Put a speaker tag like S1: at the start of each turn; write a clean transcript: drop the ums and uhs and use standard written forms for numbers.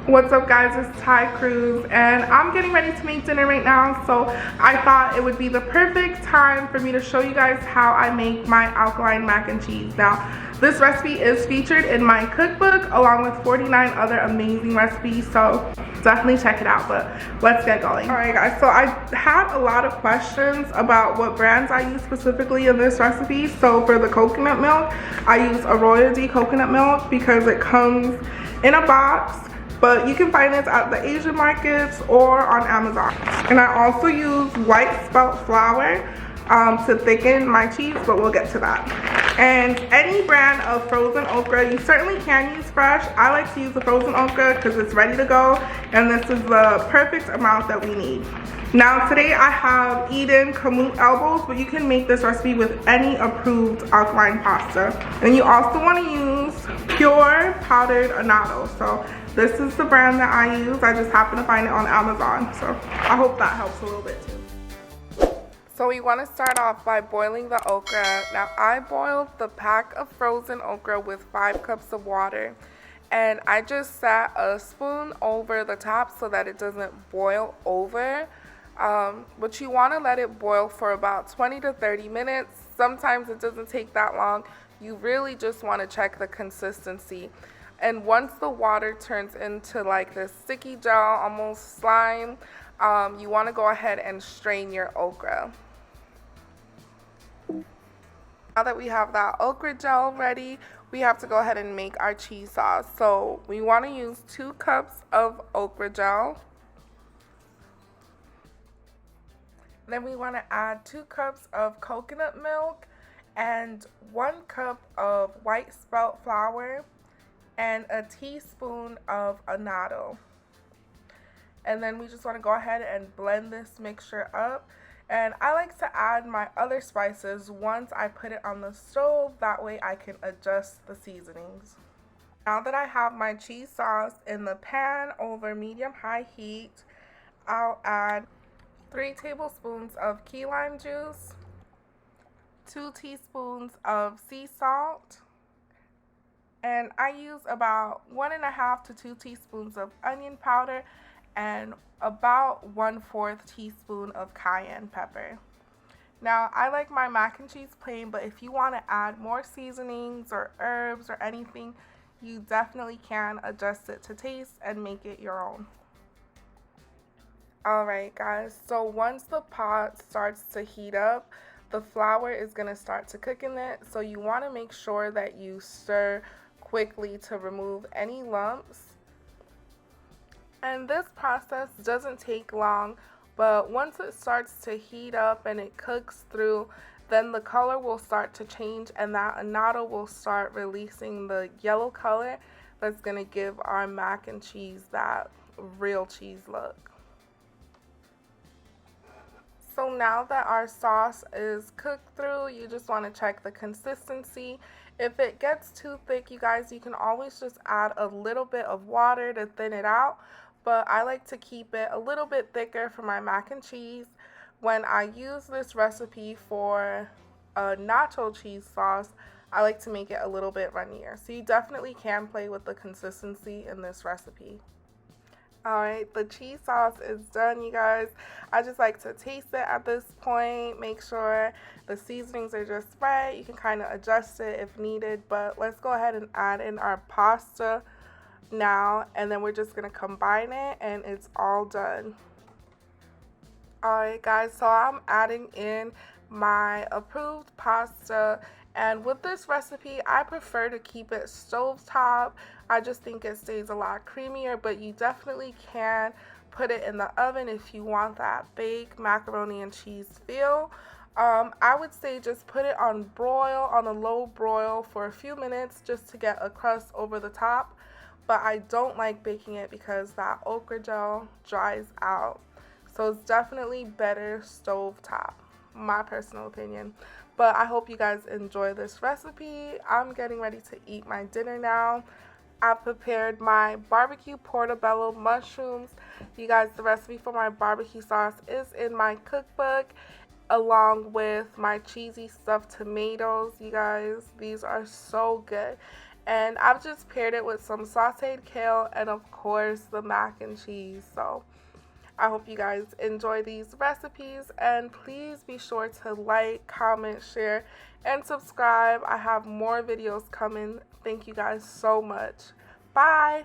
S1: What's up guys, it's Cruz and I'm getting ready to make dinner right now, so I thought it would be the perfect time for me to show you guys how I make my alkaline mac and cheese. Now this recipe is featured in my cookbook along with 49 other amazing recipes, so definitely check it out, but let's get going. Alright guys, so I had a lot of questions about what brands I use specifically in this recipe. So for the coconut milk, I use Arroyo de coconut milk because it comes in a box, but you can find it at the Asian markets or on Amazon. And I also use white spelt flour to thicken my cheese, but we'll get to that. And any brand of frozen okra, you certainly can use fresh. I like to use the frozen okra because it's ready to go, and this is the perfect amount that we need. Now today I have Eden kamut elbows, but you can make this recipe with any approved alkaline pasta. And you also want to use pure powdered annatto. So this is the brand that I use. I just happen to find it on Amazon, so I hope that helps a little bit too. So we want to start off by boiling the okra. Now I boiled the pack of frozen okra with 5 cups of water, and I just set a spoon over the top so that it doesn't boil over. But you want to let it boil for about 20 to 30 minutes. Sometimes it doesn't take that long. You really just want to check the consistency. And once the water turns into like this sticky gel, almost slime, you want to go ahead and strain your okra. Now that we have that okra gel ready, we have to go ahead and make our cheese sauce. So we want to use 2 cups of okra gel. Then we want to add 2 cups of coconut milk and 1 cup of white spelt flour and a teaspoon of annatto. And then we just want to go ahead and blend this mixture up. And I like to add my other spices once I put it on the stove, that way I can adjust the seasonings. Now that I have my cheese sauce in the pan over medium-high heat, I'll add 3 tablespoons of key lime juice, 2 teaspoons of sea salt, and I use about 1.5 to 2 teaspoons of onion powder and about 1/4 teaspoon of cayenne pepper. Now I like my mac and cheese plain, but if you want to add more seasonings or herbs or anything, you definitely can adjust it to taste and make it your own. Alright guys, so once the pot starts to heat up, the flour is going to start to cook in it, so you want to make sure that you stir quickly to remove any lumps. And this process doesn't take long, but once it starts to heat up and it cooks through, then the color will start to change and that annatto will start releasing the yellow color that's going to give our mac and cheese that real cheese look. So now that our sauce is cooked through, you just want to check the consistency. If it gets too thick, you guys, you can always just add a little bit of water to thin it out. But I like to keep it a little bit thicker for my mac and cheese. When I use this recipe for a nacho cheese sauce, I like to make it a little bit runnier. So you definitely can play with the consistency in this recipe. Alright, the cheese sauce is done, you guys. I just like to taste it at this point, make sure the seasonings are just right. You can kind of adjust it if needed, but let's go ahead and add in our pasta now, and then we're just going to combine it and it's all done. Alright guys, so I'm adding in my approved pasta. And with this recipe, I prefer to keep it stovetop. I just think it stays a lot creamier, but you definitely can put it in the oven if you want that baked macaroni and cheese feel. I would say just put it on broil, on a low broil for a few minutes just to get a crust over the top. But I don't like baking it because that okra gel dries out. So it's definitely better stovetop, my personal opinion. But I hope you guys enjoy this recipe. I'm getting ready to eat my dinner now. I prepared my barbecue portobello mushrooms. You guys, the recipe for my barbecue sauce is in my cookbook, along with my cheesy stuffed tomatoes. You guys, these are so good. And I've just paired it with some sauteed kale and of course the mac and cheese. So I hope you guys enjoy these recipes, and please be sure to like, comment, share, and subscribe. I have more videos coming. Thank you guys so much. Bye.